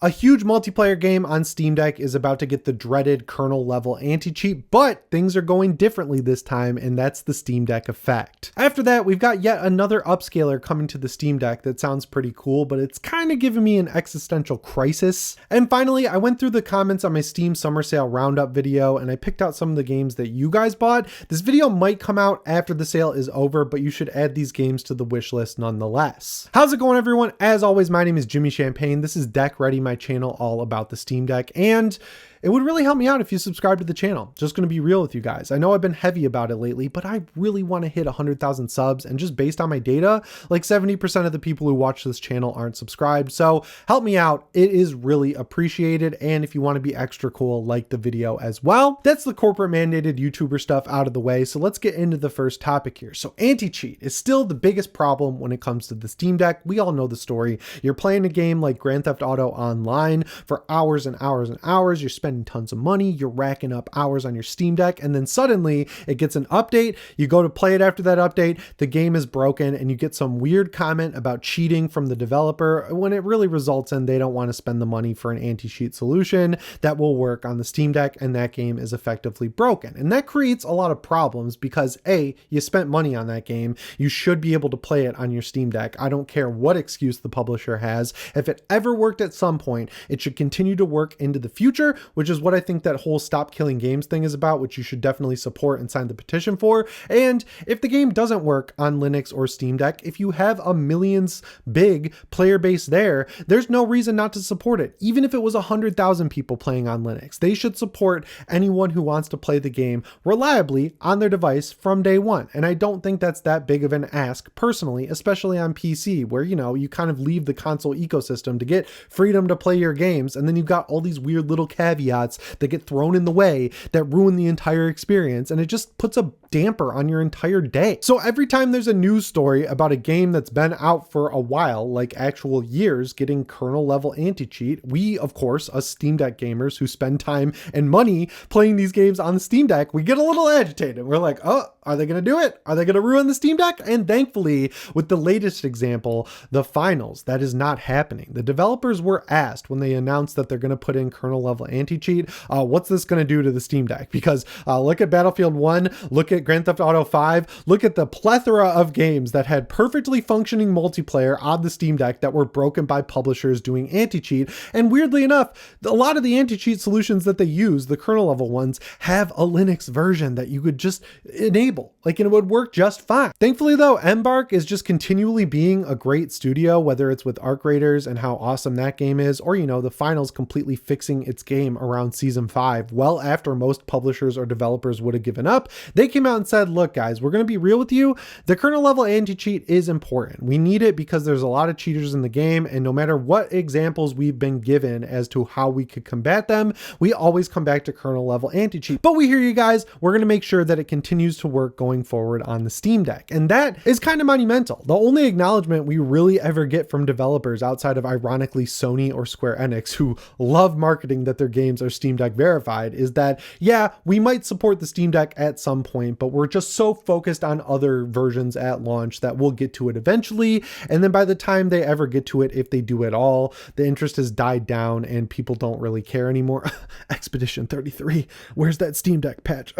A huge multiplayer game on Steam Deck is about to get the dreaded kernel level anti-cheat, but things are going differently this time, and that's the Steam Deck effect. After that, we've got yet another upscaler coming to the Steam Deck that sounds pretty cool, but it's kind of giving me an existential crisis. And finally, I went through the comments on my Steam Summer Sale Roundup video, and I picked out some of the games that you guys bought. This video might come out after the sale is over, but you should add these games to the wish list nonetheless. How's it going, everyone? As always, my name is Jimmy Champagne. This is Deck Ready, my channel all about the Steam Deck, and it would really help me out if you subscribe to the channel. Just going to be real with you guys. I know I've been heavy about it lately, but I really want to hit 100,000 subs, and just based on my data, like 70% of the people who watch this channel aren't subscribed. So help me out. It is really appreciated. And if you want to be extra cool, like the video as well. That's the corporate mandated YouTuber stuff out of the way. So let's get into the first topic here. So anti-cheat is still the biggest problem when it comes to the Steam Deck. We all know the story. You're playing a game like Grand Theft Auto Online for hours and hours and hours. You're spending tons of money, you're racking up hours on your Steam Deck, and then suddenly it gets an update. You go to play it after that update, the game is broken, and you get some weird comment about cheating from the developer when it really results in they don't want to spend the money for an anti-cheat solution that will work on the Steam Deck, and that game is effectively broken. And that creates a lot of problems because A, you spent money on that game, you should be able to play it on your Steam Deck. I don't care what excuse the publisher has. If it ever worked at some point, it should continue to work into the future, which is what I think that whole stop killing games thing is about, which you should definitely support and sign the petition for. And if the game doesn't work on Linux or Steam Deck, if you have a millions big player base there, there's no reason not to support it. Even if it was 100,000 people playing on Linux, they should support anyone who wants to play the game reliably on their device from day one. And I don't think that's that big of an ask personally, especially on PC, where, you know, you kind of leave the console ecosystem to get freedom to play your games. And then you've got all these weird little caveats that get thrown in the way that ruin the entire experience, and it just puts a damper on your entire day. So every time there's a news story about a game that's been out for a while, like actual years, getting kernel level anti-cheat, we, of course, us Steam Deck gamers who spend time and money playing these games on the Steam Deck, we get a little agitated. We're like, oh, are they going to do it? Are they going to ruin the Steam Deck? And thankfully, with the latest example, the finals, that is not happening. The developers were asked when they announced that they're going to put in kernel level anti-cheat, what's this going to do to the Steam Deck? Because look at Battlefield 1, look at Grand Theft Auto 5, look at the plethora of games that had perfectly functioning multiplayer on the Steam Deck that were broken by publishers doing anti-cheat. And weirdly enough, a lot of the anti-cheat solutions that they use, the kernel level ones, have a Linux version that you could just enable, like, and it would work just fine. Thankfully though, Embark is just continually being a great studio, whether it's with Arc Raiders and how awesome that game is, or, you know, the finals completely fixing its game around season 5, well after most publishers or developers would have given up. They came out and said, look guys, we're going to be real with you. The kernel level anti-cheat is important. We need it because there's a lot of cheaters in the game, and no matter what examples we've been given as to how we could combat them, we always come back to kernel level anti-cheat. But we hear you guys, we're going to make sure that it continues to work going forward on the Steam Deck. And that is kind of monumental. The only acknowledgement we really ever get from developers outside of ironically Sony or Square Enix, who love marketing that their games are Steam Deck verified, is that, yeah, we might support the Steam Deck at some point, but we're just so focused on other versions at launch that we'll get to it eventually. And then by the time they ever get to it, if they do at all, the interest has died down and people don't really care anymore. Expedition 33, where's that Steam Deck patch?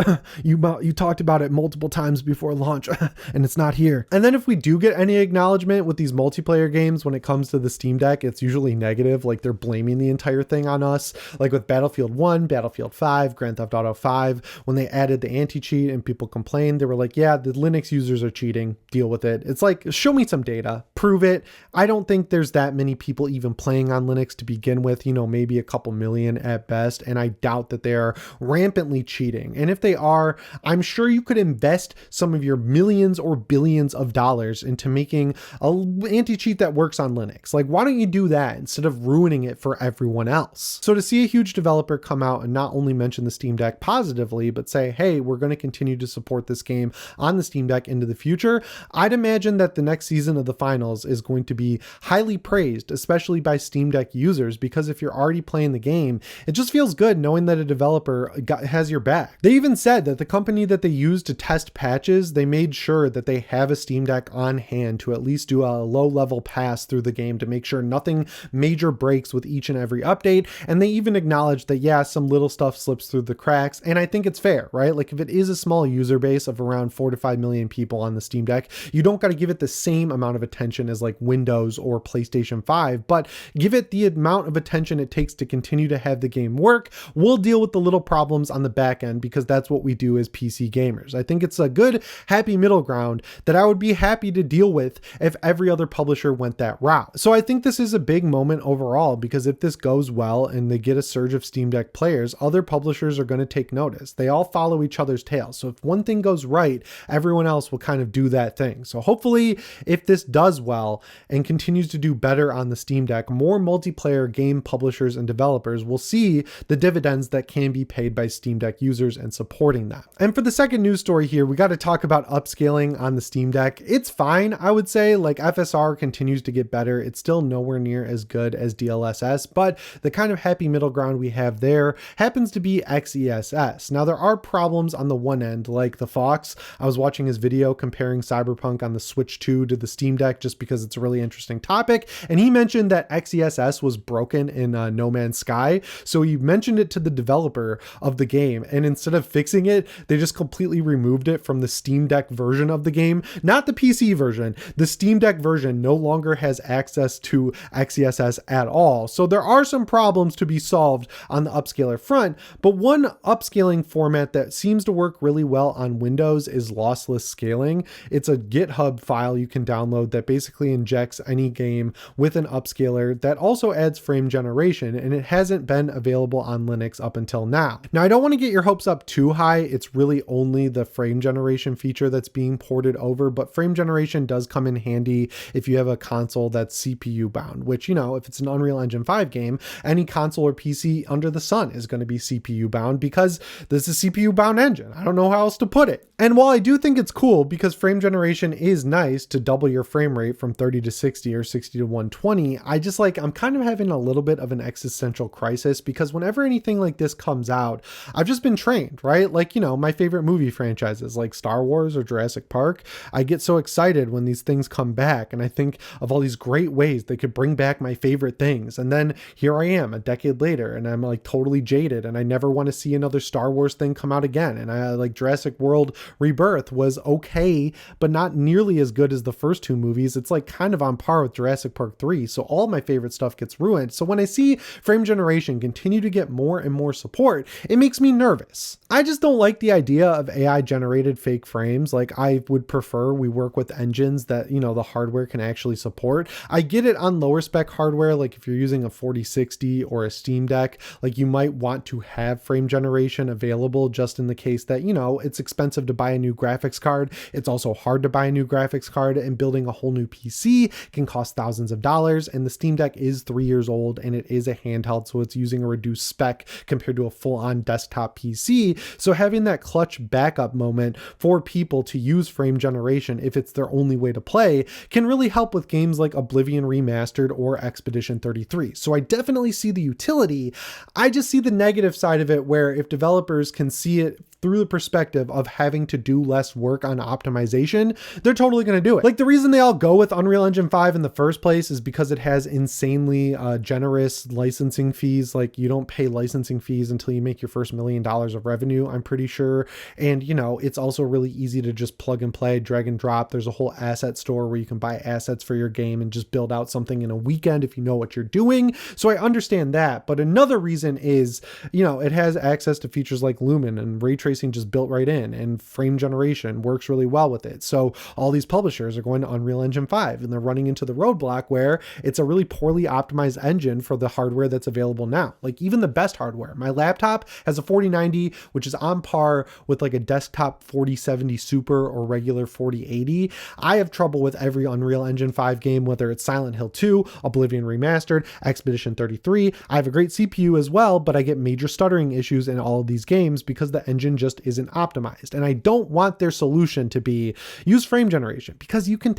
You talked about it multiple times before launch and it's not here. And then if we do get any acknowledgement with these multiplayer games when it comes to the Steam Deck, it's usually negative, like they're blaming the entire thing on us. Like with Battlefield 1, Battlefield 5, Grand Theft Auto 5, when they added the anti-cheat and people complained, they were like, yeah, the Linux users are cheating, deal with it. It's like, show me some data, prove it. I don't think there's that many people even playing on Linux to begin with, you know, maybe a couple million at best. And I doubt that they're rampantly cheating. And if they are, I'm sure you could invest some of your millions or billions of dollars into making an anti-cheat that works on Linux. Like, why don't you do that instead of ruining it for everyone else? So to see a huge developer come out and not only mention the Steam Deck positively, but say, hey, we're going to continue to support this game on the Steam Deck into the future, I'd imagine that the next season of the finals is going to be highly praised, especially by Steam Deck users, because if you're already playing the game, it just feels good knowing that a developer has your back. They even said that the company that they used to test patches, they made sure that they have a Steam Deck on hand to at least do a low level pass through the game to make sure nothing major breaks with each and every update. And they even acknowledged that, yeah, some little stuff slips through the cracks. And I think it's fair, right? Like if it is a small user base of around 4 to 5 million people on the Steam Deck, you don't got to give it the same amount of attention as like Windows or PlayStation 5, but give it the amount of attention it takes to continue to have the game work. We'll deal with the little problems on the back end because that's what we do as PC gamers. I think it's a good, happy middle ground that I would be happy to deal with if every other publisher went that route. So I think this is a big moment overall, because if this goes well and they get a surge of Steam Deck players, other publishers are going to take notice. They all follow each other's tails. So if one thing goes right, everyone else will kind of do that thing. So hopefully if this does well and continues to do better on the Steam Deck, more multiplayer game publishers and developers will see the dividends that can be paid by Steam Deck users and supporting that. And for the second news story here, we got to talk about upscaling on the Steam Deck. It's fine, I would say. Like FSR continues to get better. It's still nowhere near as good as DLSS, but the kind of happy middle ground we have there happens to be XESS. Now there are problems on the one end, like the Fox. I was watching his video comparing Cyberpunk on the Switch 2 to the Steam Deck just because it's a really interesting topic, and he mentioned that XESS was broken in No Man's Sky. So he mentioned it to the developer of the game, and instead of fixing it, they just completely removed it from the Steam Deck version of the game. Not the PC version. The Steam Deck version no longer has access to XESS at all. So there are some problems to be solved on the upscaler front, but one upscaling format that seems to work really well on Windows is lossless scaling. It's a GitHub file you can download that basically injects any game with an upscaler that also adds frame generation, and it hasn't been available on Linux up until now. Now, I don't want to get your hopes up too high. It's really only the frame generation feature that's being ported over, but frame generation does come in handy if you have a console that's CPU bound, which, you know, if it's an Unreal Engine 5 game, any console or PC under the sun is going to be CPU bound because this is a CPU bound engine. I don't know how else to put it. And while I do think it's cool because frame generation is nice to double your frame rate from 30 to 60 or 60 to 120, I'm kind of having a little bit of an existential crisis because whenever anything like this comes out, I've just been trained, right? Like, you know, my favorite movie franchises like Star Wars or Jurassic Park, I get so excited when these things come back and I think of all these great ways they could bring back my favorite things. And then here I am a decade later and I'm like totally jaded and I never want to see another Star Wars thing come out again. And I like Jurassic World Rebirth was okay, but not nearly as good as the first two movies. It's like kind of on par with Jurassic Park 3. So all my favorite stuff gets ruined. So when I see frame generation continue to get more and more support, it makes me nervous. I just don't like the idea of AI generated fake frames. Like I would prefer we work with engines that, you know, the hardware can actually support. I get it on lower spec hardware. Like if you're using a 4060 or a Steam Deck, like you might want to have frame generation available just in the case that, you know, it's expensive to buy a new graphics card. It's also hard to buy a new graphics card, and building a whole new PC can cost thousands of dollars. And the Steam Deck is 3 years old and it is a handheld, so it's using a reduced spec compared to a full-on desktop PC. So having that clutch backup moment for people to use frame generation if it's their only way to play can really help with games like Oblivion Remastered or Expedition 33. So I definitely see the utility. I just see the negative side of it, where if developers can see it through the perspective of having to do less work on optimization, they're totally going to do it. Like the reason they all go with Unreal Engine 5 in the first place is because it has insanely generous licensing fees. Like you don't pay licensing fees until you make your first $1 million of revenue, I'm pretty sure. And you know, it's also really easy to just plug and play, drag and drop. There's a whole asset store where you can buy assets for your game and just build out something in a weekend if you know what you're doing. So I understand that. But another reason is, you know, it has access to features like Lumen and ray tracing just built right in, and frame generation works really well with it. So all these publishers are going to Unreal Engine 5 and they're running into the roadblock where it's a really poorly optimized engine for the hardware that's available now. Like even the best hardware, my laptop has a 4090, which is on par with like a desktop 4070 Super or regular 4080. I have trouble with every Unreal Engine 5 game, whether it's Silent Hill 2, Oblivion Remastered, Expedition 33. I have a great CPU as well, but I get major stuttering issues in all of these games because the engine just isn't optimized. And I don't want their solution to be use frame generation, because you can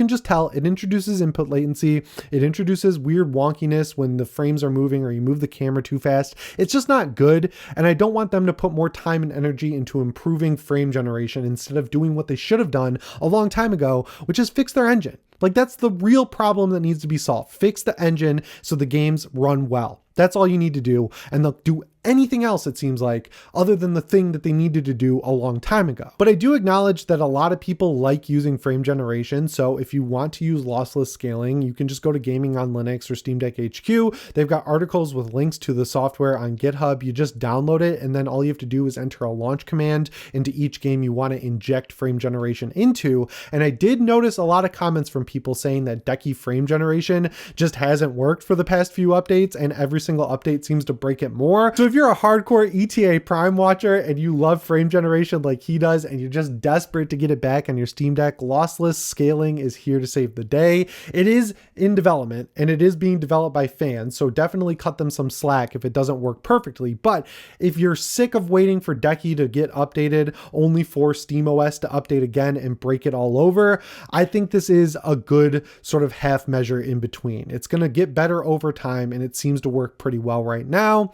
just tell it introduces input latency. It introduces weird wonkiness when the frames are moving or you move the camera too fast. It's just not good. And I don't want them to put more time and energy into improving frame generation instead of doing what they should have done a long time ago, which is fix their engine. Like, that's the real problem that needs to be solved. Fix the engine so the games run well. That's all you need to do. And they'll do anything else, it seems like, other than the thing that they needed to do a long time ago. But I do acknowledge that a lot of people like using frame generation. So if you want to use lossless scaling, you can just go to Gaming on Linux or Steam Deck HQ. They've got articles with links to the software on GitHub. You just download it, and then all you have to do is enter a launch command into each game you want to inject frame generation into. And I did notice a lot of comments from people saying that Decky frame generation just hasn't worked for the past few updates, and every single update seems to break it more. So if you're a hardcore ETA Prime watcher and you love frame generation like he does, and you're just desperate to get it back on your Steam Deck, lossless scaling is here to save the day. It is in development, and it is being developed by fans, so definitely cut them some slack if it doesn't work perfectly. But if you're sick of waiting for Decky to get updated only for SteamOS to update again and break it all over, I think this is a good sort of half measure in between. It's going to get better over time, and it seems to work pretty well right now.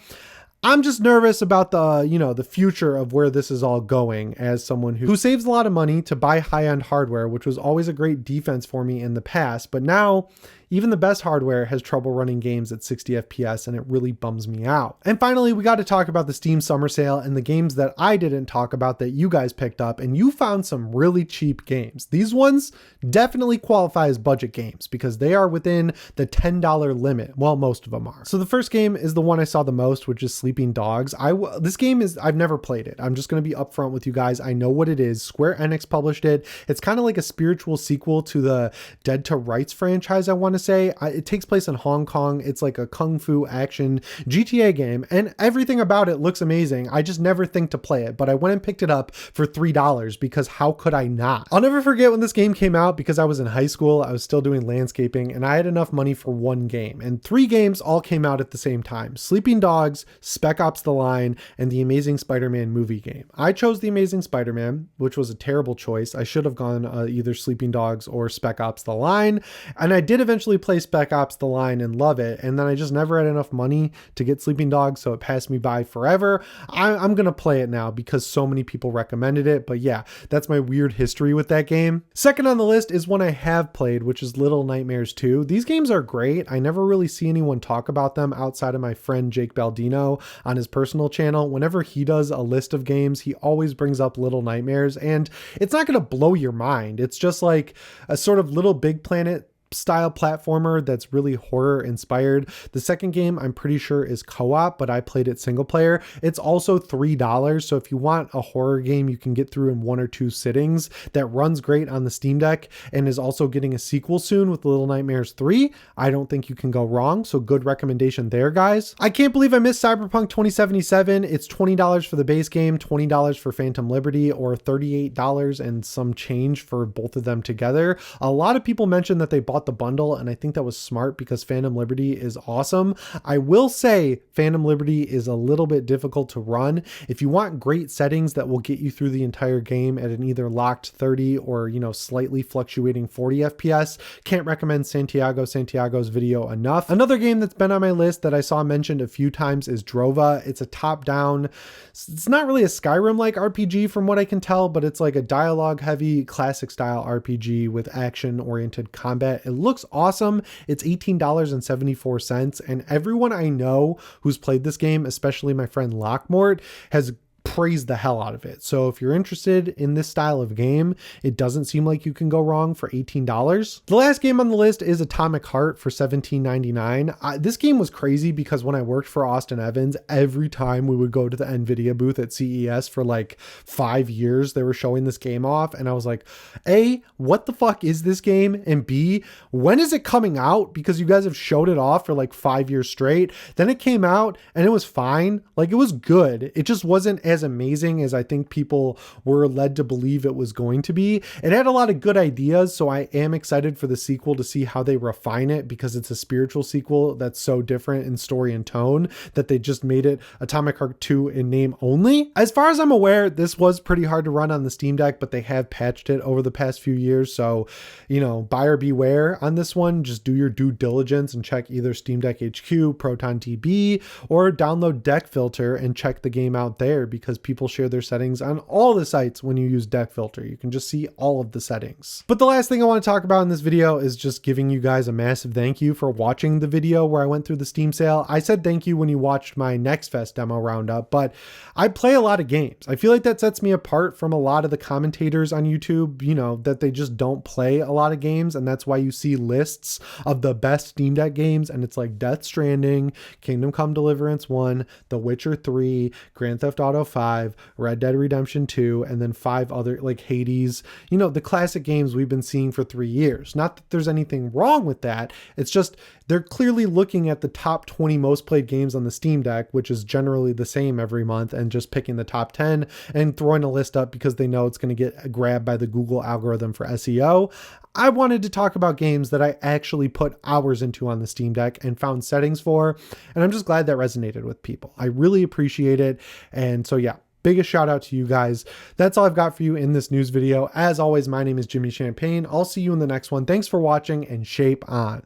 I'm just nervous about the future of where this is all going, as someone who saves a lot of money to buy high-end hardware, which was always a great defense for me in the past. But now even the best hardware has trouble running games at 60 FPS, and it really bums me out. And finally, we got to talk about the Steam Summer Sale and the games that I didn't talk about that you guys picked up, and you found some really cheap games. These ones definitely qualify as budget games because they are within the $10 limit. Well, most of them are. So the first game is the one I saw the most, which is Sleeping Dogs. This game I've never played it. I'm just going to be upfront with you guys. I know what it is. Square Enix published it. It's kind of like a spiritual sequel to the Dead to Rights franchise, I want to say. It takes place in Hong Kong. It's like a kung fu action GTA game, and everything about it looks amazing. I just never think to play it, but I went and picked it up for $3 because how could I not? I'll never forget when this game came out because I was in high school. I was still doing landscaping, and I had enough money for one game, and 3 games all came out at the same time: Sleeping Dogs, Spec Ops: The Line, and the Amazing Spider-Man movie game. I chose the Amazing Spider-Man, which was a terrible choice. I should have gone either Sleeping Dogs or Spec Ops: The Line, and I did eventually play Spec Ops: The Line and love it, and then I just never had enough money to get Sleeping Dogs, so it passed me by forever. I'm gonna play it now because so many people recommended it, but yeah, that's my weird history with that game. Second on the list is one I have played, which is Little Nightmares 2. These games are great. I never really see anyone talk about them outside of my friend Jake Baldino on his personal channel. Whenever he does a list of games, he always brings up Little Nightmares, and it's not gonna blow your mind. It's just like a sort of Little Big Planet style platformer that's really horror inspired. The second game I'm pretty sure is co-op, but I played it single player. It's also $3, so if you want a horror game you can get through in 1 or 2 sittings that runs great on the Steam Deck and is also getting a sequel soon with Little Nightmares 3, I don't think you can go wrong, so good recommendation there, guys. I can't believe I missed Cyberpunk 2077. It's $20 for the base game, $20 for Phantom Liberty, or $38 and some change for both of them together. A lot of people mentioned that they bought the bundle, and I think that was smart because Phantom Liberty is awesome. I will say Phantom Liberty is a little bit difficult to run. If you want great settings that will get you through the entire game at an either locked 30 or, slightly fluctuating 40 FPS, can't recommend Santiago's video enough. Another game that's been on my list that I saw mentioned a few times is Drova. It's a top-down, it's not really a Skyrim-like RPG from what I can tell, but it's like a dialogue-heavy, classic-style RPG with action-oriented combat. It looks awesome. It's $18.74, and everyone I know who's played this game, especially my friend Lockmort, has praised the hell out of it. So if you're interested in this style of game, it doesn't seem like you can go wrong for $18. The last game on the list is Atomic Heart for $17.99. This game was crazy because when I worked for Austin Evans, every time we would go to the NVIDIA booth at CES for like 5 years, they were showing this game off, and I was like, A, what the fuck is this game? And B, when is it coming out? Because you guys have showed it off for like 5 years straight. Then it came out and it was fine. Like, it was good. It just wasn't as amazing as I think people were led to believe it was going to be. It had a lot of good ideas, so I am excited for the sequel to see how they refine it, because it's a spiritual sequel that's so different in story and tone that they just made it Atomic Heart 2 in name only. As far as I'm aware, this was pretty hard to run on the Steam Deck, but they have patched it over the past few years. So, you know, buyer beware on this one. Just do your due diligence and check either Steam Deck HQ, Proton TB, or download Deck Filter and check the game out there, because people share their settings on all the sites. When you use Deck Filter, you can just see all of the settings. But the last thing I want to talk about in this video is just giving you guys a massive thank you for watching the video where I went through the Steam sale. I said thank you when you watched my Next Fest demo roundup, but I play a lot of games. I feel like that sets me apart from a lot of the commentators on YouTube, you know, that they just don't play a lot of games, and that's why you see lists of the best Steam Deck games, and it's like Death Stranding, Kingdom Come Deliverance 1, The Witcher 3, Grand Theft Auto 5, Red Dead Redemption 2, and then 5 other, like Hades, you know, the classic games we've been seeing for 3 years. Not that there's anything wrong with that. It's just they're clearly looking at the top 20 most played games on the Steam Deck, which is generally the same every month, and just picking the top 10 and throwing a list up because they know it's going to get grabbed by the Google algorithm for SEO. I wanted to talk about games that I actually put hours into on the Steam Deck and found settings for, and I'm just glad that resonated with people. I really appreciate it. And so yeah, biggest shout out to you guys. That's all I've got for you in this news video. As always, my name is Jimmy Champagne. I'll see you in the next one. Thanks for watching, and shape on.